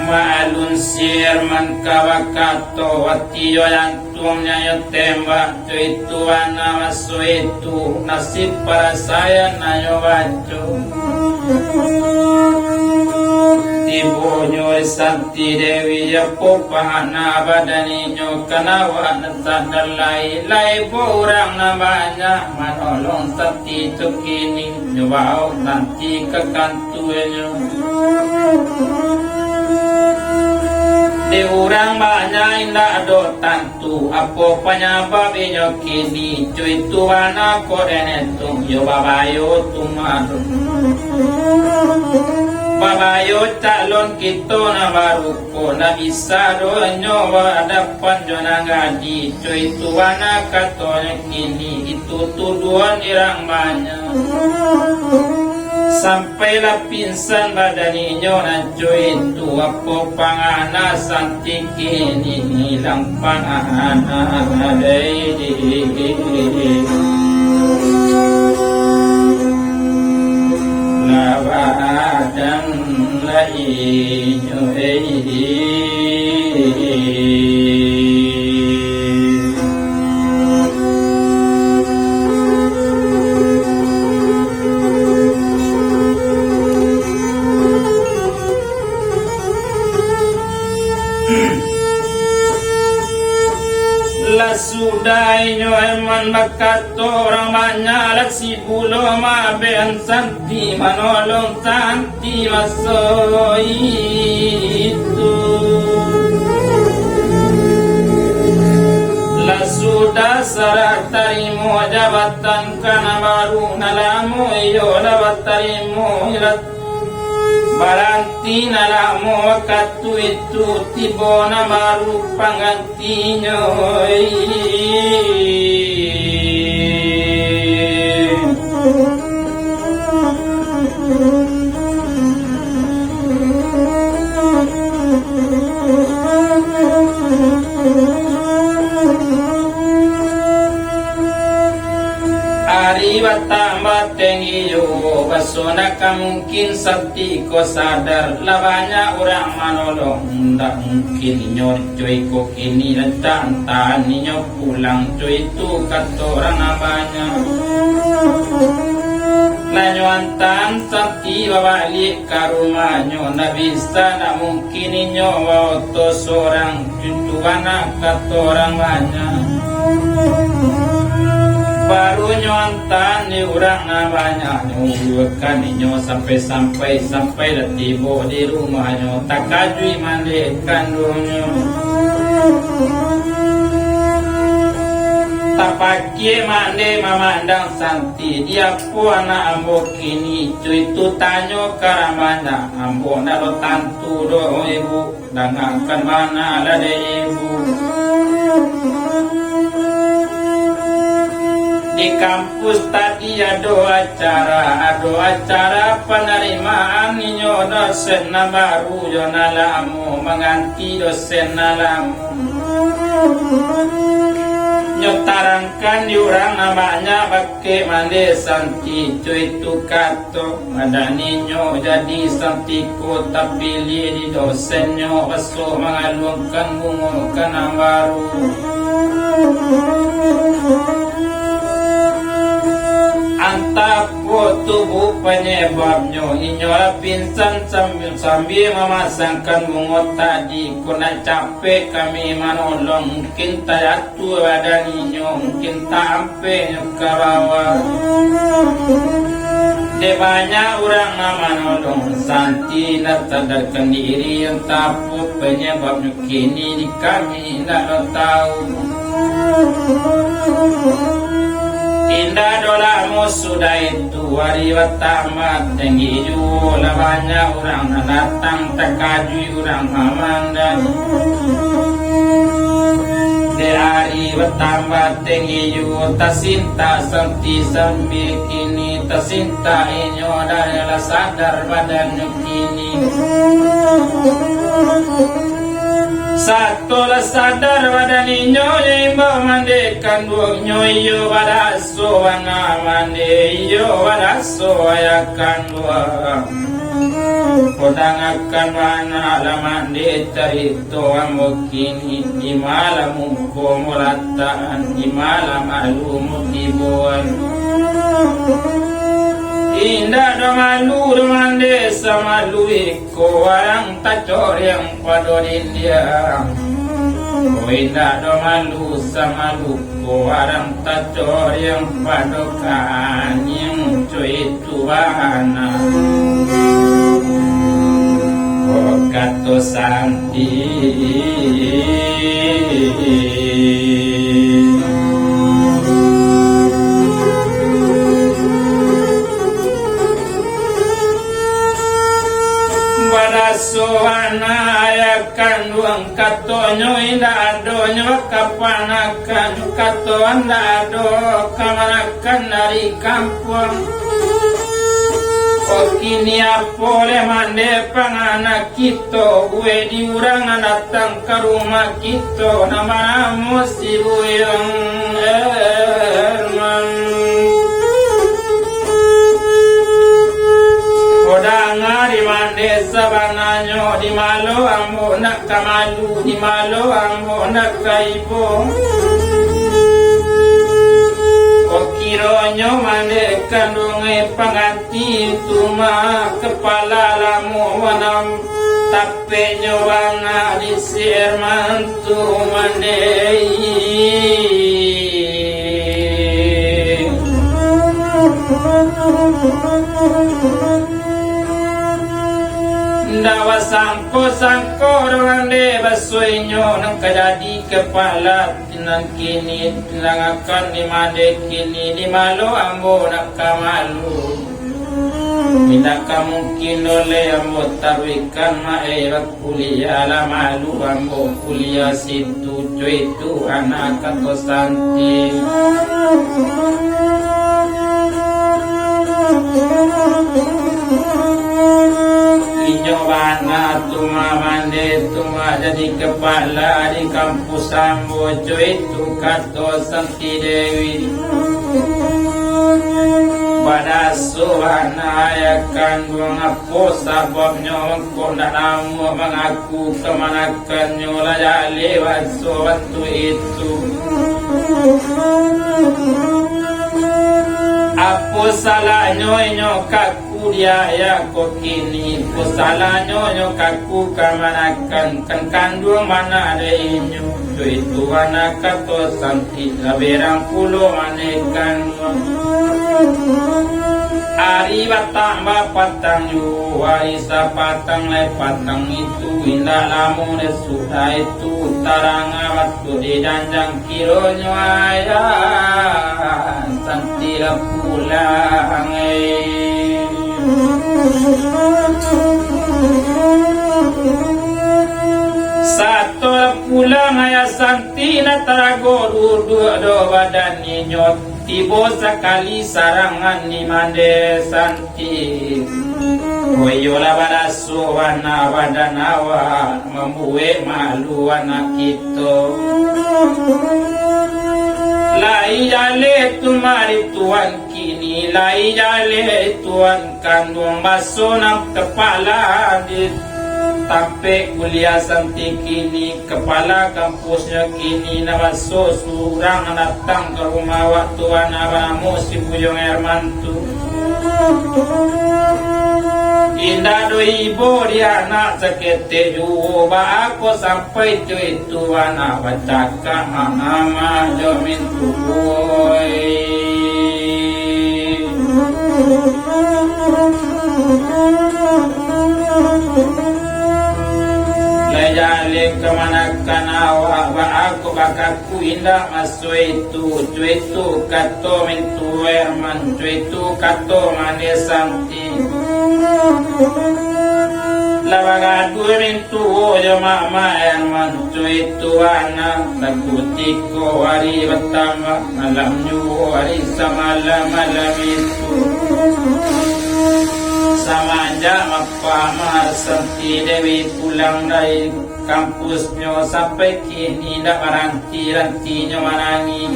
Ma'alun sirman kawakato watiyo yantumnya yo tembak cuy tuan nama suitu nasib para saya nayo wajo Ibu Santi Dewi ya popana badaninya kanawa natadalai lai orang namanya manolong Santi tukini nyawau nanti kekantuenya di orang banyak indah do tantu apa penyebabnya kini cuy tuan aku denetung yo babayo tumadu babayo calon kita na baruko na bisa do nyoba dapat jona ngaji cuy tuan katanya kini itu tuduhan irang banyak sampailah pingsan badannya na cuy itu apa pangana santi kini hilang pangana lawadan lainyo Sudainya eman bakat orang banyak laksi pulo maben santi manolong santi maso itu la sudah sarah tarimo jabatan kana baru nalamu iyo labat tarimo ilat baranti nalamu waktu itu tiba na baru penggantinya Ari batamba tinggi yo basona mungkin sakti ko sadar labanya orang manolong ndak mungkin nyor cuy ko kini datang tani nyo pulang cuy itu kata orang abanya lanyuantan sakti babalik ke rumahnya na bisa na mungkin nyo waktu seorang cucuana kata orang banyak baru nyontan ni orang namanya nyuruhkan nyo sampai tiba di rumahnya tak kajui mandikan dunia tak pakai mandi memandang santi dia pun anak ambo kini cuy tu tanya karamana ambo nalo tantu do ibu dangakan mana ada ibu di kampus tadi ada acara penerimaan nyo dosen baru yo nalamu mengganti dosen nalamu nyotarangkan diurang namanya pakai mandi santi cuy tu kato madani nyo jadi santi ko tapili di dosen nyo baso mengalungkan bungukan baru antap ko tubuh penyebabnya inyo pinsan sambil memasangkan bungot tadi kuna capek kami manolong mungkin tayatu badan inyo mungkin tampe ke bawah de banyak orang manolong santi nak sadarkan diri yang tapu penyebabnya kini di kami nak tahu indah dolamu sudah itu hari tamat tinggi jula banyak orang datang terkajui orang amandan di hari bertambah tinggi jula tasinta santi sambil kini tasinta inyo adalah sadar badannya kini Satola sadar wadani nyoy imba mande kanduang nyoy yo wadaso wana mande yo wadaso ya kanduang kodang akan wana lamande tarito amokini di malam ko mulataan di malam alumu tibuan indah domalu domande sama luiko warang tacor yang padorin dia indah domalu sama luiko warang tacor yang padokan yang cuy tuana kato santi Badasoana ya kanduang katonyo inda adonyo kapanakan kato anda ado kamanakan dari kampung kini apole mande panganak kita gue diurang datang ke rumah kita nama si buyang Herman kodanga di mande sabanganyo di malo ambo nak kamalu di malo ambo nak kaibo kironyo mande kandunge panganti tuma kepala lamu wanam tape nyowana di sirmantu mande Dawa sangko mande basuinyo nang kajadi kepala tinan kini tinangakan di mande kini di malu ambo nak kamalu minta mungkin oleh ambo tarwikan maerat kuliah lah malu ambo kuliah situ cuy itu anak atau santi Inyobana tuma mande tuma jadi kepala di kampus ambo itu kato santi dewi Badasuhana ya kandung apo sababnya engkau nak namu mengaku kemanakannya layak lewat suatu itu Apo salahnya nyokaku dia ya kok kini Apo salahnya nyokaku kemanakan kan kandung mana ada inyo itu anak kato santi berang puluh manekan Ari batang bapatang yu Arisa patang le patang itu indah lamun sudah itu tarang waktu di danjang kironyo ayah santi pulang Satu pulang ayah santi na taragoru dua badan nyot tibo sekali sarangan ni mande santi Koyola badaso wana badanawa membuwe malu anak kita Lai jale tumari tuan kini Lai jale tuan kandung basonang kepala di Tape kuliah santi kini kepala kampusnya kini nabaso surang datang ke rumah waktu anabamu si Buyong Hermantu Indah do ibu dia anak sakete juga aku sampai itu anak bacaka mama jamin tuoi Lejale kemanakan awak aku bakaku indah masuk itu kato mentu Herman itu kato mane santi Labagadu mentu ojo mama Herman itu anak takutiko hari pertama malam hari semalam malam itu sama tidak mapamar Santi Dewi pulang dari kampusnya sampai kini tidak ranti-rantinya manangi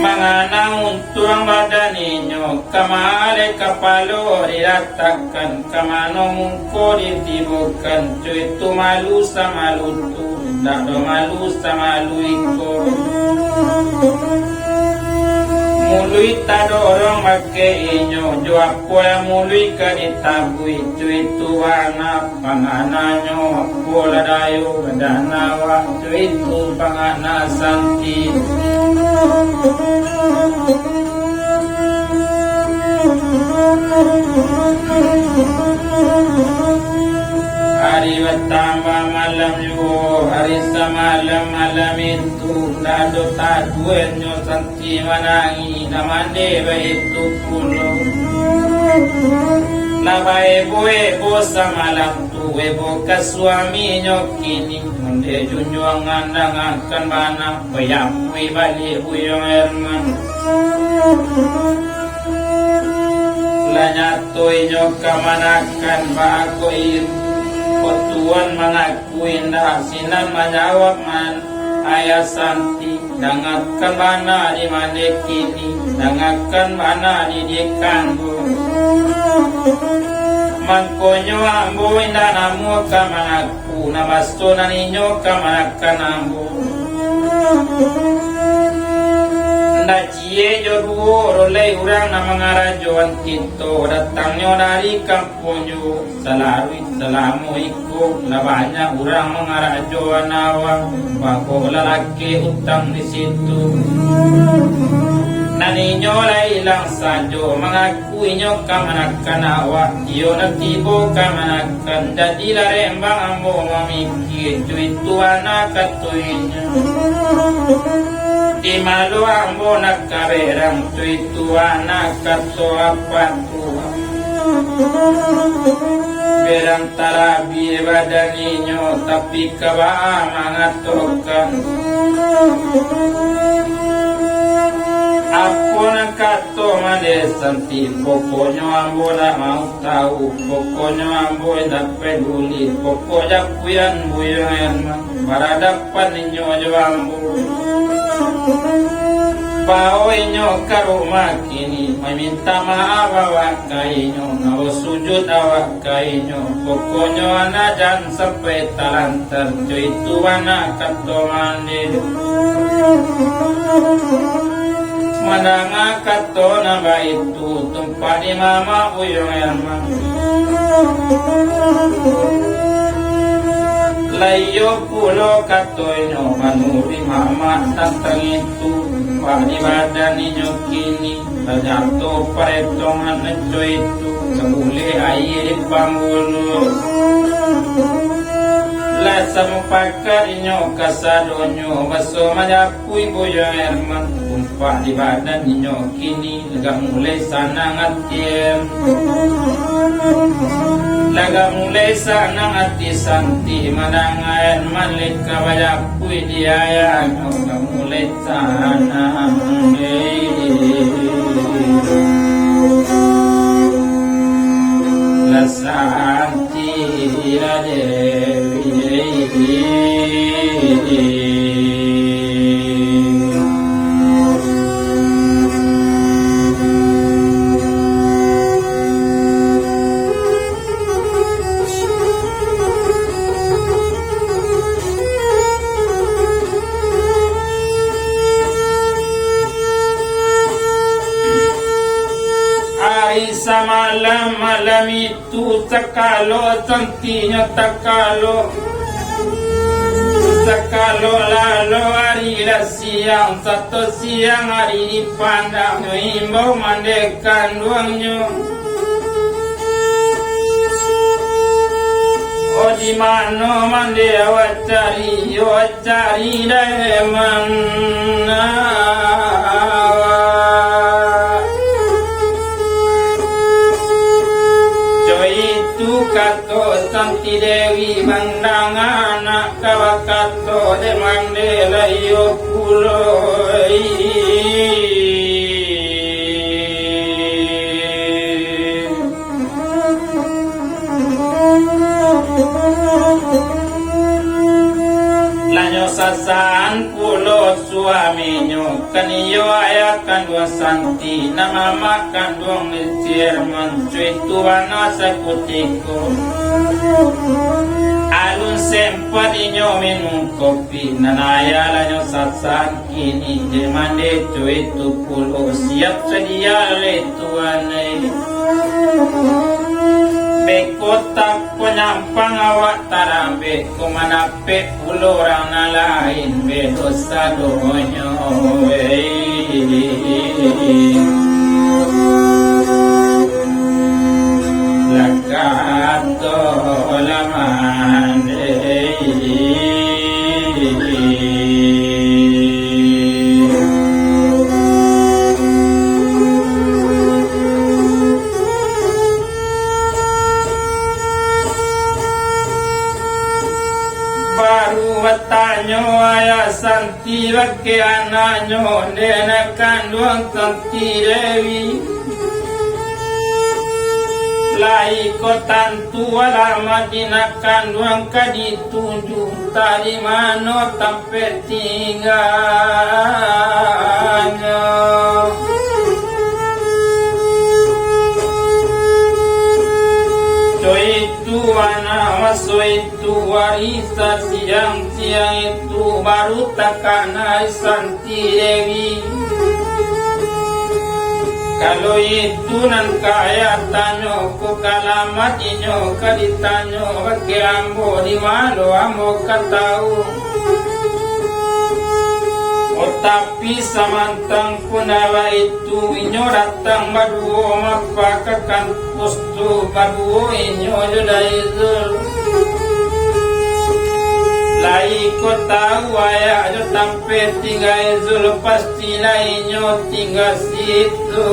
menganang untuk badaninyo kamale kapalo diratakan kamano mungko ditibukan cuy tu malu sama lutu tak do malu sama luiko mului tadorong make inyo jo apo ya mului ka ditabui cuy tu wana pangananyo apo ladayo badanawa cuy tu pangana santi hari bertambah malam yo hari semalam malam itu dado taduenyo santi manangi namande itu pulo laba ebo samalam tu ebo ka suaminya kini onde junjung andangakan bana payapui balik buyong herman lanyatoy nyo kamanakan bakoy potuan mengakui nda sinan menjawab man ayah santi dangakan bana di mande kini dangakan bana di dikango mangkonyo ambo inda namu kamanaku namasto naninyo kamanakan ambo nda cie jodoh rolei urang na mangarajoan kito datangnya dari kampungyo selamu iko labanya urang mangarajoan awang bako lalaki utang di situ naninyo ilang sajo mengakui nyo kamanakan awak iyo natibo kamanakan jadi larembang ambo mamikir cuy tuana katuinya di malu ambo nakaberang cuy tuana kato apa tua berang tarabi badaninyo tapi kawa mangatokan aku nakato mande santi pokoknya ambo nak mau tahu pokoknya ambo tak peduli pokoknya kuyan buyan baradapan ninyo jo ambo Pao inyo karuma kini meminta maaf awak kainyo ngawo sujud awak kainyo pokoknya anajan sampai talantar cuy tuana kato mande Madanga kato naba itu tempat di mama uyong erman Layo pulo kato inyo manuri mama tantang itu Padi badan inyo kini Tajato paretongan neco itu Kabule air pambulu Lasa mupakar inyo kasadonyo Baso majapui boyo erman Kumpak di badan inyo kini Lega mulai sana ngatiem Lega mulai sana ngati santi Madangan malik kabajapui diaya Lega mulai sana Lasanti Dewi malam itu takalo santinya takalo lalo hari siang satu siang hari dipandang himbau mandekan duangnya oh di mana mande wacari deh mana kato santi dewi mandang anak kawakato demang delayo puloi Aminyo kaniyo ayakan dua santi nama makan duang Jerman cuy tuana sakutiko alun sempat inyo minum kopi nanaya lanyo satsan kini demande cuy tu pulo siap sedia le tuane bekotak penyampang awak tarambe kumanape pulo orang lain bedosa doonyo lakato laman Watanyo aya santi wake ananyo nena kanduang santi dewi lai kotantu wala madina kanduang kaditunju tadi mano tampe tinggalnya itu anak maso itu warisa siang-siang itu baru takana santi dewi kalau itu nan kaya tanyo ko kalamat inyo kaditanyo wake ambo di malo ambo katau tapi samantang punawa itu inyo datang baduo mapakakan pustu baduo inyo judaizul lai ko tahu aya jo tampe tinggal izul pasti la inyo tinggal situ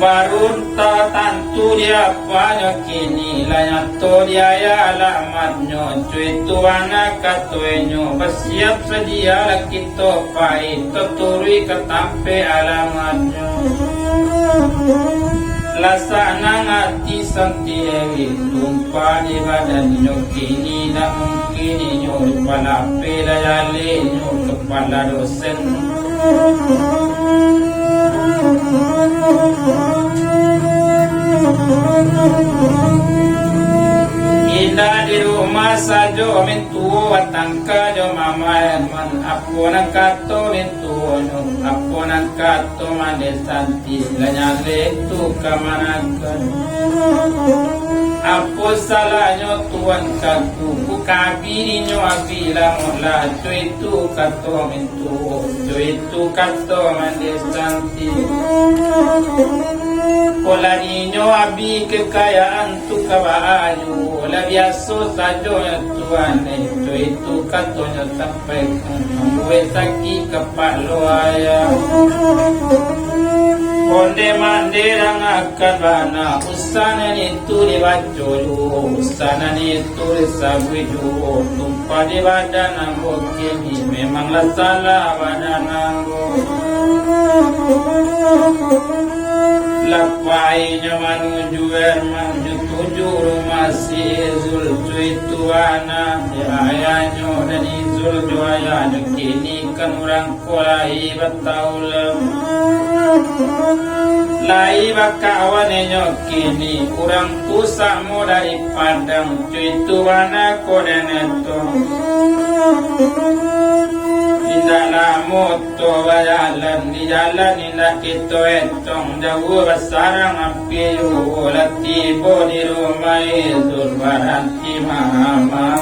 barunta tantu dia banyak kini lanya to dia ya alamatnya cuy tuana katuenyo bersiap sedia lagi to pai to turui ketampe alamatnya lasana ngati santiawi tumpa di badannya kini nak mungkin inyo kepala pelayale inyo kepala dosen Indah di rumah saja mintuo watangka jo mama man apo nang kato mintuo nyo apo nang kato mande santi lanyale tu kamanakan apo salahnya tuan kato bukabiri nyo abila mola jo itu kato mintuo jo itu kato mande santi pola niño abi kekayaan tu kabayo la biaso sajo tuane to itu katonya sampai kamwe saki kapalo aya onde mandera ngakabana usana ni turi bajolu usana ni turi sabuju tumpa di badana mokeni memang la salah badana lapainya manuju erman tuju rumah si zul itu anak ayahnya dan izul ayahnya kini kan orang kolai bataulam lai bakawannya kini kurang tusamu dari padang itu anak kodeneto Indahlah moto bayalan di jalan indah kita etong jauh besarang api latibo di rumah izul baranti mama